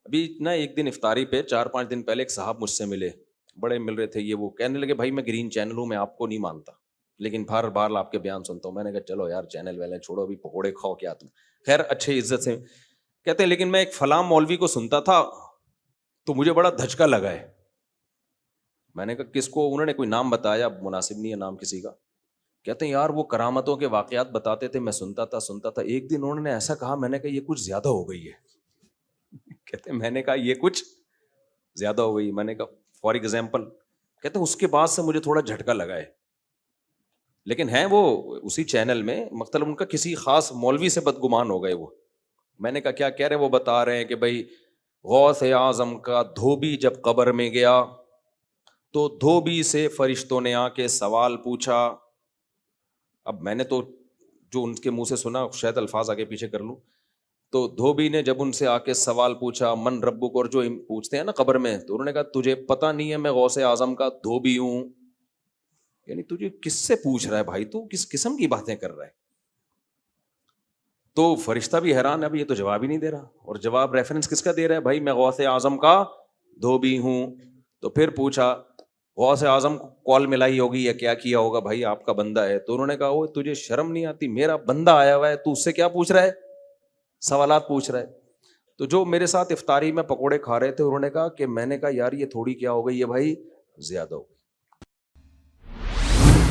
ابھی نا ایک دن افطاری پہ 4-5 دن پہلے ایک صاحب مجھ سے ملے، بڑے مل رہے تھے، یہ وہ کہنے لگے بھائی میں گرین چینل ہوں، میں آپ کو نہیں مانتا لیکن بار بار آپ کے بیان سنتا ہوں. میں نے کہا چلو یار چینل ویلے چھوڑو، ابھی پکوڑے کھاؤ کیا تم. خیر اچھے عزت سے کہتے ہیں لیکن میں ایک فلاں مولوی کو سنتا تھا تو مجھے بڑا دھچکا لگا ہے. میں نے کہا کس کو؟ انہوں نے کوئی نام بتایا، مناسب نہیں ہے نام کسی کا. کہتے ہیں یار وہ کرامتوں کے واقعات بتاتے تھے، میں سنتا تھا. ایک دن انہوں نے ایسا کہا، میں نے کہا یہ کچھ زیادہ ہو گئی ہے. کہتے ہیں میں نے کہا یہ کچھ زیادہ ہو گئی. میں نے کہا فار ایگزامپل؟ کہتے ہیں اس کے بعد سے مجھے تھوڑا جھٹکا لگا ہے. لیکن ہیں وہ اسی چینل میں، مطلب ان کا کسی خاص مولوی سے بدگمان ہو گئے وہ. میں نے کہا کیا کہہ رہے ہیں؟ وہ بتا رہے ہیں کہ بھائی غوث اعظم کا دھوبی جب قبر میں گیا تو دھوبی سے فرشتوں نے آ کے سوال پوچھا. اب میں نے تو جو ان کے منہ سے سنا شاید الفاظ آگے پیچھے کر لوں. تو دھوبی نے جب ان سے آ کے سوال پوچھا من ربک، اور جو پوچھتے ہیں نا قبر میں، تو انہوں نے کہا تجھے پتہ نہیں ہے میں غوث اعظم کا دھوبی ہوں. یعنی تجھے کس سے پوچھ رہا ہے بھائی، تو کس قسم کی باتیں کر رہا ہے؟ تو فرشتہ بھی حیران ہے، اب یہ تو جواب ہی نہیں دے رہا. اور جواب ریفرنس کس کا دے رہا ہے؟ بھائی میں غوث اعظم کا دھوبی ہوں. تو پھر پوچھا غوث اعظم کو کال ملائی ہوگی یا کیا کیا ہوگا، بھائی آپ کا بندہ ہے. تو انہوں نے کہا وہ تجھے شرم نہیں آتی؟ میرا بندہ آیا ہوا ہے، تو اس سے کیا پوچھ رہا ہے؟ سوالات پوچھ رہا ہے. تو جو میرے ساتھ افطاری میں پکوڑے کھا رہے تھے، انہوں نے کہا کہ میں نے کہا یار یہ تھوڑی کیا ہو گئی ہے بھائی، زیادہ ہو گئی.